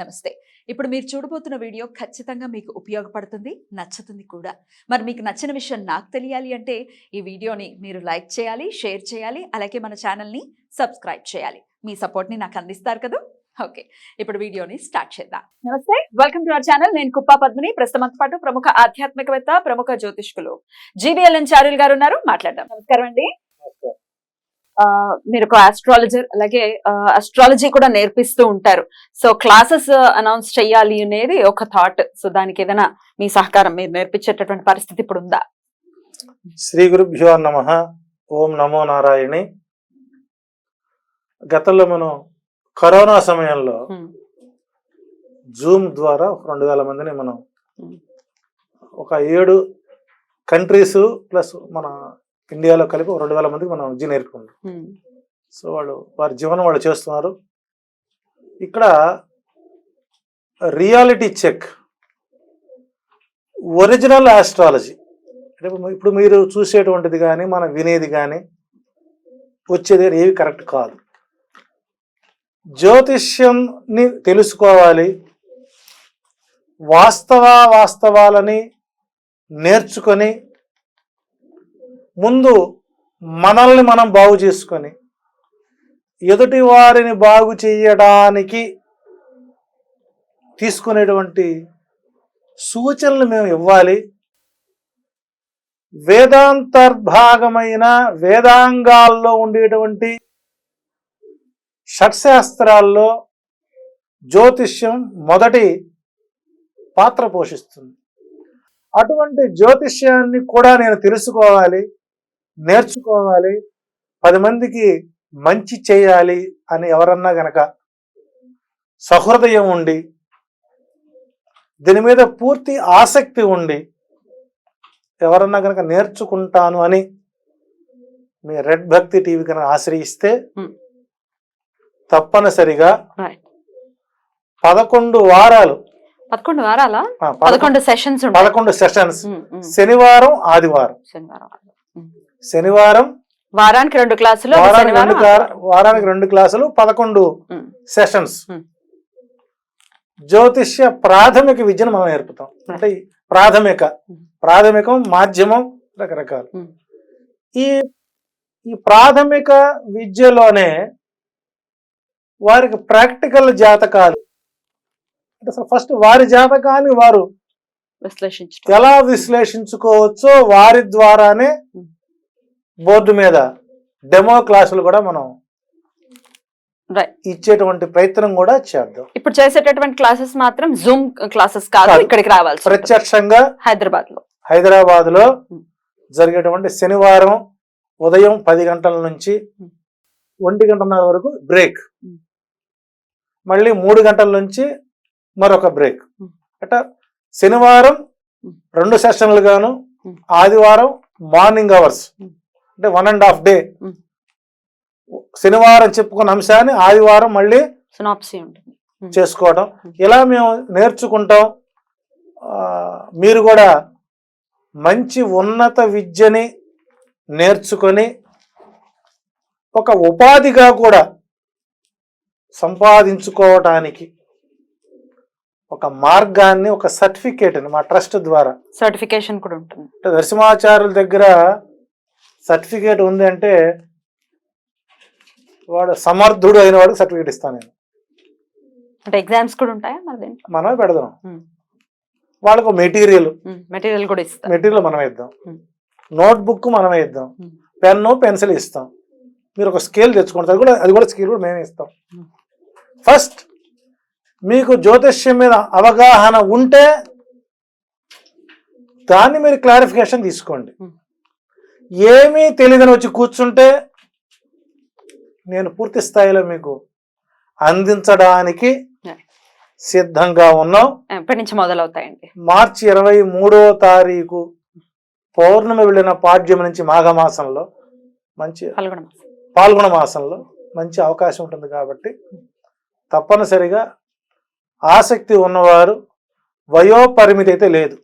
నమస్తే. ఇప్పుడు మీరు చూడబోతున్న వీడియో ఖచ్చితంగా మీకు ఉపయోగపడుతుంది, నచ్చుతుంది కూడా. మరి మీకు నచ్చిన విషయం నాకు తెలియాలి అంటే ఈ వీడియోని మీరు లైక్ చేయాలి, షేర్ చేయాలి, అలాగే మన ఛానల్ని సబ్స్క్రైబ్ చేయాలి. మీ సపోర్ట్ని నాకు అందిస్తారు కదా. ఓకే, ఇప్పుడు వీడియోని స్టార్ట్ చేద్దాం. నమస్తే, వెల్కమ్ టు అవర్ ఛానల్. నేను కుప్పా పద్మిని. ప్రస్తుతంతో పాటు ప్రముఖ ఆధ్యాత్మికవేత్త, ప్రముఖ జ్యోతిష్కులు GBLN చారుల్ గారు ఉన్నారు. మాట్లాడదాం. నమస్కారం అండి. మీరు ఒక ఆస్ట్రాలజర్, అలాగే అస్ట్రాలజీ కూడా నేర్పిస్తూ ఉంటారు. సో క్లాసెస్ అనౌన్స్ చెయ్యాలి అనేది ఒక థాట్. సో దానికి ఏదైనా మీ సహకారం, మీరు నేర్పించేటటువంటి పరిస్థితి ఇప్పుడు ఉందా? శ్రీ గురుభ్యో నమః. ఓం నమో నారాయణి. గతంలో మనం కరోనా సమయంలో జూమ్ ద్వారా 2000 మందిని మనం ఒక 7 కంట్రీస్ ప్లస్ మన ఇండియాలో కలిపి 2000 మందికి మనం విద్య నేర్పుకున్నాం. సో వారి జీవనం వాళ్ళు చేస్తున్నారు. ఇక్కడ రియాలిటీ చెక్, ఒరిజినల్ ఆస్ట్రాలజీ అంటే ఇప్పుడు మీరు చూసేటువంటిది కానీ మనం వినేది కానీ వచ్చేది ఏవి కరెక్ట్ కాదు. జ్యోతిష్యంని తెలుసుకోవాలి, వాస్తవాలని నేర్చుకొని ముందు మనల్ని మనం బాగు చేసుకొని ఎదుటి వారిని బాగు చేయడానికి తీసుకునేటువంటి సూచనలు మేము ఇవ్వాలి. వేదాంతర్భాగమైన వేదాంగాల్లో ఉండేటువంటి షట్శాస్త్రాల్లో జ్యోతిష్యం మొదటి పాత్ర పోషిస్తుంది. అటువంటి జ్యోతిష్యాన్ని కూడా నేను తెలుసుకోవాలి, నేర్చుకోవాలి, 10 మందికి మంచి చేయాలి అని ఎవరన్నా గనక సహృదయం ఉండి దీని మీద పూర్తి ఆసక్తి ఉండి ఎవరన్నా గనక నేర్చుకుంటాను అని మీ రెడ్ భక్తి టీవీ కనుక ఆశ్రయిస్తే తప్పనిసరిగా 11 వారాలు 11 సెషన్స్ శనివారం ఆదివారం. శనివారం వారానికి 2 క్లాసులు, వారానికి 2 క్లాసులు, 11 సెషన్స్. జ్యోతిష్య ప్రాథమిక విద్యను మనం నేర్పుతాం. అంటే ప్రాథమికం, మాధ్యమం, రకరకాలు. ఈ ప్రాథమిక విద్యలోనే వారికి ప్రాక్టికల్ జాతకాలు అంటే ఫస్ట్ వారి జాతకాన్ని వారు ఎలా విశ్లేషించుకోవచ్చో వారి ద్వారానే బోర్డు మీద డెమో క్లాసులు కూడా మనం ఇచ్చేటువంటి ప్రయత్నం కూడా చేద్దాం. ఇప్పుడు చేసేటటువంటి క్లాసెస్ మాత్రం జూమ్ క్లాసెస్ కాదు, ఇక్కడికి రావాలి. ప్రత్యక్షంగా హైదరాబాద్ లో జరిగేటువంటి శనివారం ఉదయం 10 గంటల నుంచి 1:30 వరకు బ్రేక్, మళ్ళీ 3 గంటల నుంచి మరొక బ్రేక్. అంటే శనివారం 2 సెషన్లు గాను, ఆదివారం మార్నింగ్ అవర్స్ అంటే 1.5 డే. శనివారం చెప్పుకున్న అంశాన్ని ఆదివారం మళ్ళీ చేసుకోవడం. ఇలా మేము నేర్చుకుంటాం. మీరు కూడా మంచి ఉన్నత విద్యని నేర్చుకొని ఒక ఉపాధిగా కూడా సంపాదించుకోవటానికి ఒక మార్గాన్ని, ఒక సర్టిఫికేట్ మా ట్రస్ట్ ద్వారా సర్టిఫికేషన్ కూడా ఉంటుంది. నరసింహాచార్యుల దగ్గర సర్టిఫికేట్ ఉంది అంటే వాడు సమర్థుడు అయిన వాడికి సర్టిఫికేట్ ఇస్తాను నేను. అంటే ఎగ్జామ్స్ కూడా ఉంటాయా? మనమే పెడదాం. వాళ్ళకు మెటీరియల్ కూడా ఇస్తాం. మెటీరియల్ మనమే ఇద్దాం, నోట్బుక్ మనమే ఇద్దాం, పెన్ను పెన్సిల్ ఇస్తాం. మీరు ఒక స్కేల్ తెచ్చుకుంటారు, అది కూడా స్కేల్ కూడా మేమే ఇస్తాం. ఫస్ట్ మీకు జ్యోతిష్యం మీద అవగాహన ఉంటే దాన్ని మీరు క్లారిఫికేషన్ తీసుకోండి. ఏమీ తెలియదని వచ్చి కూర్చుంటే నేను పూర్తి స్థాయిలో మీకు అందించడానికి సిద్ధంగా ఉన్నాం. ఎప్పటి నుంచి మొదలవుతాయండి? మార్చి 23వ తారీఖు పౌర్ణమి వెళ్ళిన పాడ్యం నుంచి మాఘమాసంలో మంచి పాల్గొన మాసంలో మంచి అవకాశం ఉంటుంది. కాబట్టి తప్పనిసరిగా ఆసక్తి ఉన్నవారు, వయోపరిమితి అయితే లేదు,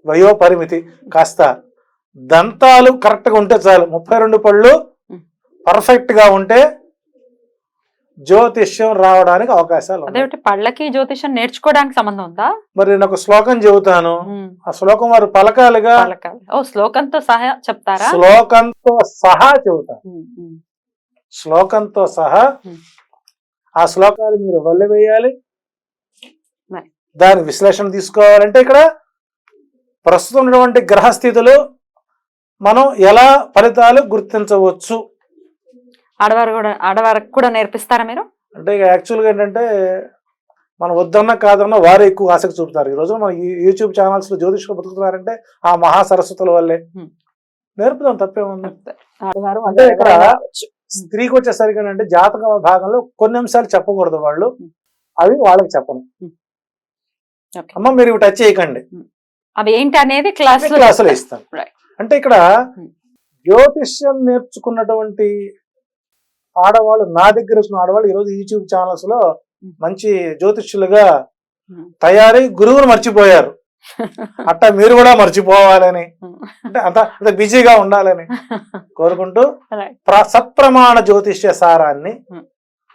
వయోపరిమితి కాస్త దంతాలు కరెక్ట్గా ఉంటే చాలు. 32 పళ్ళు పర్ఫెక్ట్గా ఉంటే జ్యోతిష్యం రావడానికి అవకాశాలు ఉన్నాయి. అదేమిటి పళ్ళకి జ్యోతిషం నేర్చుకోవడానికి సంబంధం ఉందా? మరి నేను ఒక శ్లోకం చెబుతాను, ఆ శ్లోకం వారు పలకాలుగా, పలకాలి. ఓ శ్లోకంతో సహా చెప్తారా? శ్లోకంతో సహా చెబుతాను, శ్లోకంతో సహా. ఆ శ్లోకాలు మీరు వల్లె వేయాలి, మరి. దాని విశ్లేషణ తీసుకోవాలంటే ఇక్కడ ప్రస్తుతం ఉన్నటువంటి గ్రహస్థితులు మనం ఎలా ఫలితాలు గుర్తించవచ్చు. ఆడవారికి కూడా నేర్పిస్తారా మీరు? అంటే ఇక యాక్చువల్గా ఏంటంటే మనం వద్దన్నా కాదన్నా వారే ఎక్కువ ఆసక్తి చూపుతారు. ఈ రోజు మన యూట్యూబ్ ఛానల్స్ లో జ్యోతిష్కులు బతుకుతున్నారంటే ఆ మహాసరస్వతుల వల్లే. నేర్పుదాం, తప్పేముంది. అంటే ఇక్కడ స్త్రీకి వచ్చేసరికి అంటే జాతక భాగంలో కొన్ని అంశాలు చెప్పకూడదు వాళ్ళు, అవి వాళ్ళకి చెప్పను. అమ్మ మీరు ఇవి టచ్ చేయకండి, అవి ఏంటి అనేది క్లాసులో ఇస్తాను. అంటే ఇక్కడ జ్యోతిష్యం నేర్చుకున్నటువంటి ఆడవాళ్ళు, నా దగ్గర వచ్చిన ఆడవాళ్ళు ఈరోజు యూట్యూబ్ ఛానల్స్ లో మంచి జ్యోతిష్యులుగా తయారై గురువును మర్చిపోయారు. అట్టా మీరు కూడా మర్చిపోవాలని, అంటే అంత బిజీగా ఉండాలని కోరుకుంటూ సత్ప్రమాణ జ్యోతిష్య సారాన్ని,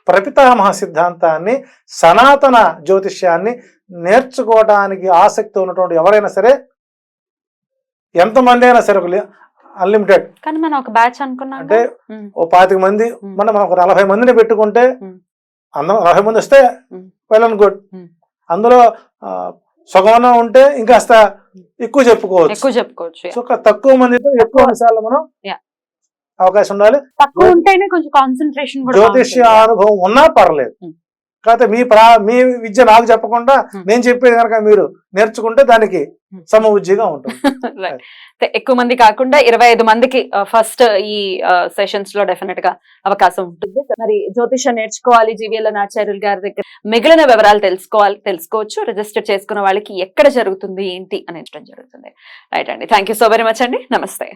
ప్రపితామహ సిద్ధాంతాన్ని, సనాతన జ్యోతిష్యాన్ని నేర్చుకోవడానికి ఆసక్తి ఉన్నటువంటి ఎవరైనా సరే, ఎంతమంది అయినా సరే, అన్లిమిటెడ్. కానీ మనం ఒక బ్యాచ్ అనుకున్నాం అంటే ఓ 25 మంది, మనం ఒక 40 మందిని పెట్టుకుంటే అందరూ 40 మంది వస్తే వెల్ అండ్ గుడ్. అందులో సగమన్నా ఉంటే ఇంకాస్త ఎక్కువ చెప్పుకోవచ్చు. సో తక్కువ మందితో ఎక్కువ అంశాలు మనం అవకాశం ఉండాలి. తక్కువ ఉంటేనే కొంచెం కాన్సన్ట్రేషన్ కూడా. జ్యోతిష్య అనుభవం ఉన్నా పర్లేదు, కాకపోతే మీ విద్య నాకు చెప్పకుండా నేను చెప్పేది కనుక మీరు నేర్చుకుంటే దానికి సమవుజ్జిగా ఉంటుంది. ఎక్కువ మంది కాకుండా 25 మందికి ఫస్ట్ ఈ సెషన్స్ లో డెఫినెట్ గా అవకాశం ఉంటుంది. మరి జ్యోతిషం నేర్చుకోవాలి జీవీఎల్ ఆచార్యులు గారి దగ్గర, మిగిలిన వివరాలు తెలుసుకోవచ్చు. రిజిస్టర్ చేసుకున్న వాళ్ళకి ఎక్కడ జరుగుతుంది ఏంటి అనేది జరుగుతుంది. రైట్ అండి, thank you so very much అండి, నమస్తే.